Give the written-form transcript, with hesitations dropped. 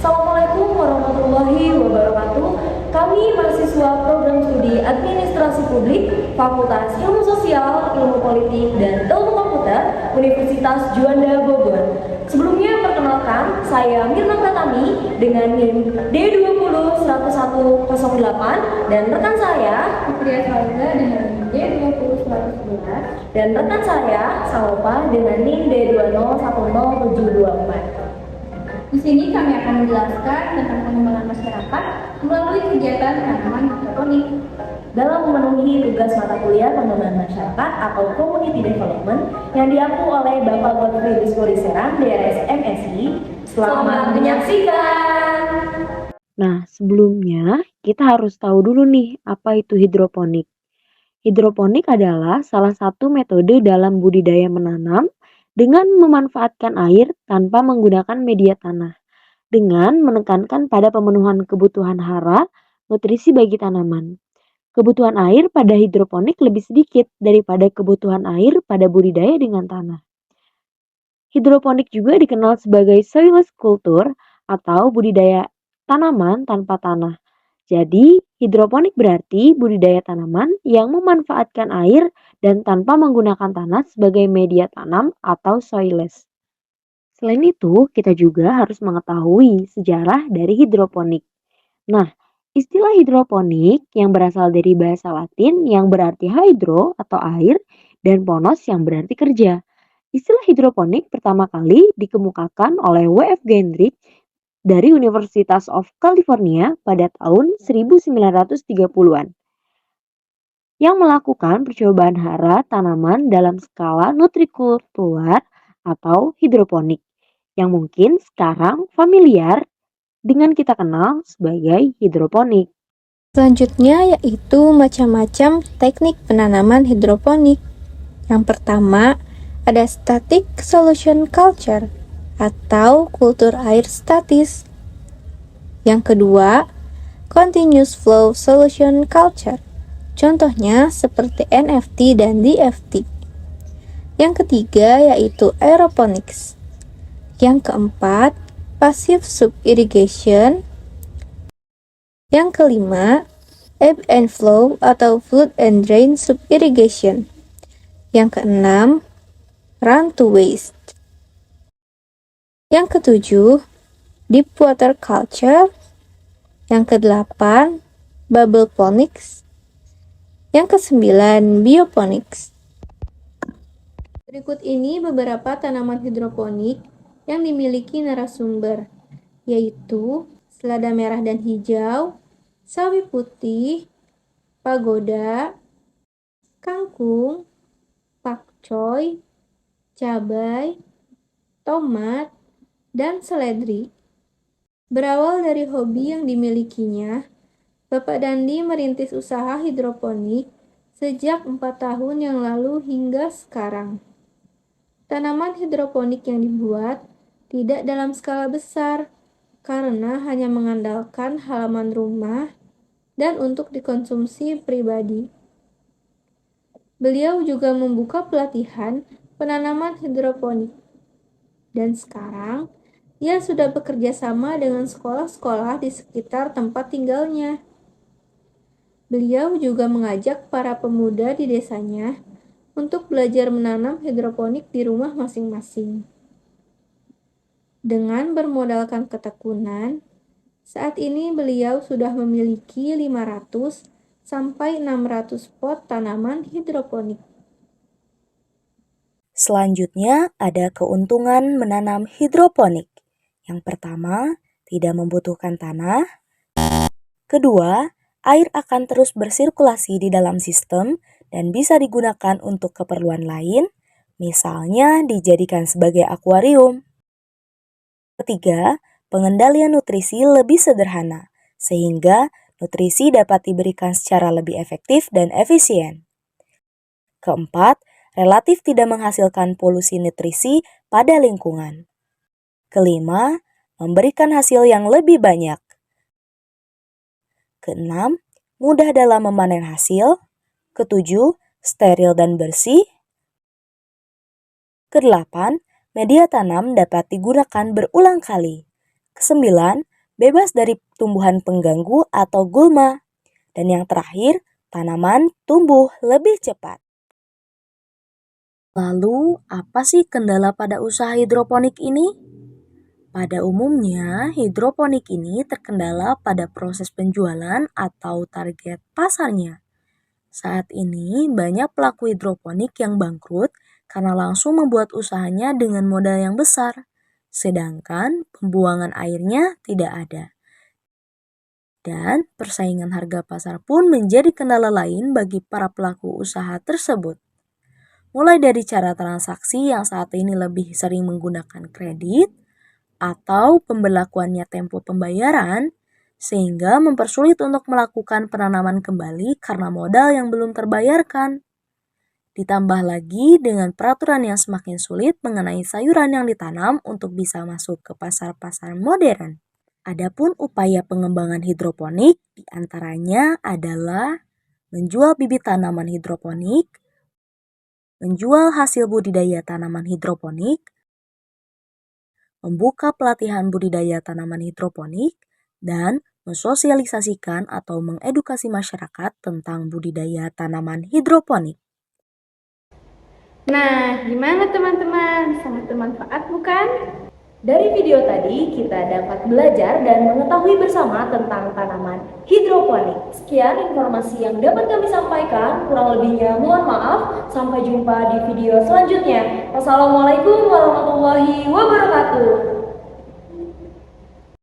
Assalamualaikum warahmatullahi wabarakatuh. Kami mahasiswa program studi Administrasi Publik, Fakultas Ilmu Sosial, Ilmu Politik, dan Ilmu Komputer, Universitas Juanda Bogor. Sebelumnya perkenalkan, saya Mirna Pratami dengan NIM D201108 dan rekan saya Fitria Salza dengan D20111 dan rekan saya Salopa dengan NIM D201074. Di sini kami akan menjelaskan tentang pengembangan masyarakat melalui kegiatan tanaman hidroponik. Dalam memenuhi tugas mata kuliah pengembangan masyarakat atau Community Development yang diampu oleh Bapak Godfrey Rizky Serang, DRS MSI. Selamat menyaksikan! Nah, sebelumnya kita harus tahu dulu nih apa itu hidroponik. Hidroponik adalah salah satu metode dalam budidaya menanam dengan memanfaatkan air tanpa menggunakan media tanah, dengan menekankan pada pemenuhan kebutuhan hara, nutrisi bagi tanaman. Kebutuhan air pada hidroponik lebih sedikit daripada kebutuhan air pada budidaya dengan tanah. Hidroponik juga dikenal sebagai soilless culture atau budidaya tanaman tanpa tanah. Jadi, hidroponik berarti budidaya tanaman yang memanfaatkan air dan tanpa menggunakan tanah sebagai media tanam atau soilless. Selain itu, kita juga harus mengetahui sejarah dari hidroponik. Nah, istilah hidroponik yang berasal dari bahasa Latin yang berarti hydro atau air dan ponos yang berarti kerja. Istilah hidroponik pertama kali dikemukakan oleh W.F. Gendrich dari Universitas of California pada tahun 1930-an yang melakukan percobaan hara tanaman dalam skala nutrikultural atau hidroponik yang mungkin sekarang familiar dengan kita kenal sebagai hidroponik. Selanjutnya yaitu macam-macam teknik penanaman hidroponik. Yang pertama, ada static solution culture atau kultur air statis. Yang kedua, continuous flow solution culture. Contohnya seperti NFT dan DFT. Yang ketiga yaitu aeroponics. Yang keempat, passive sub-irrigation. Yang kelima, ebb and flow atau flood and drain sub-irrigation. Yang keenam, run to waste. Yang ketujuh, deep water culture. Yang kedelapan, bubble ponics. Yang kesembilan, bioponics. Berikut ini beberapa tanaman hidroponik yang dimiliki narasumber, yaitu selada merah dan hijau, sawi putih, pagoda, kangkung, pakcoy, cabai, tomat, dan seledri. Berawal dari hobi yang dimilikinya, Bapak Dandi merintis usaha hidroponik sejak 4 tahun yang lalu hingga sekarang. Tanaman hidroponik yang dibuat tidak dalam skala besar karena hanya mengandalkan halaman rumah dan untuk dikonsumsi pribadi. Beliau juga membuka pelatihan penanaman hidroponik. Dan sekarang, ia sudah bekerja sama dengan sekolah-sekolah di sekitar tempat tinggalnya. Beliau juga mengajak para pemuda di desanya untuk belajar menanam hidroponik di rumah masing-masing. Dengan bermodalkan ketekunan, saat ini beliau sudah memiliki 500 sampai 600 pot tanaman hidroponik. Selanjutnya ada keuntungan menanam hidroponik. Yang pertama, tidak membutuhkan tanah. Kedua, air akan terus bersirkulasi di dalam sistem dan bisa digunakan untuk keperluan lain, misalnya dijadikan sebagai akuarium. Ketiga, pengendalian nutrisi lebih sederhana, sehingga nutrisi dapat diberikan secara lebih efektif dan efisien. Keempat, relatif tidak menghasilkan polusi nutrisi pada lingkungan. Kelima, memberikan hasil yang lebih banyak. Keenam, mudah dalam memanen hasil. Ketujuh, steril dan bersih. Kedelapan, media tanam dapat digunakan berulang kali. Kesembilan, bebas dari tumbuhan pengganggu atau gulma. Dan yang terakhir, tanaman tumbuh lebih cepat. Lalu, apa sih kendala pada usaha hidroponik ini? Pada umumnya, hidroponik ini terkendala pada proses penjualan atau target pasarnya. Saat ini, banyak pelaku hidroponik yang bangkrut karena langsung membuat usahanya dengan modal yang besar, sedangkan pembuangan airnya tidak ada. Dan persaingan harga pasar pun menjadi kendala lain bagi para pelaku usaha tersebut. Mulai dari cara transaksi yang saat ini lebih sering menggunakan kredit, atau pemberlakuannya tempo pembayaran, sehingga mempersulit untuk melakukan penanaman kembali karena modal yang belum terbayarkan. Ditambah lagi dengan peraturan yang semakin sulit mengenai sayuran yang ditanam untuk bisa masuk ke pasar-pasar modern. Adapun upaya pengembangan hidroponik diantaranya adalah menjual bibit tanaman hidroponik, menjual hasil budidaya tanaman hidroponik, membuka pelatihan budidaya tanaman hidroponik, dan mensosialisasikan atau mengedukasi masyarakat tentang budidaya tanaman hidroponik. Nah, gimana teman-teman? Sangat bermanfaat bukan? Dari video tadi, kita dapat belajar dan mengetahui bersama tentang tanaman hidroponik. Sekian informasi yang dapat kami sampaikan, kurang lebihnya mohon maaf. Sampai jumpa di video selanjutnya. Wassalamualaikum warahmatullahi wabarakatuh.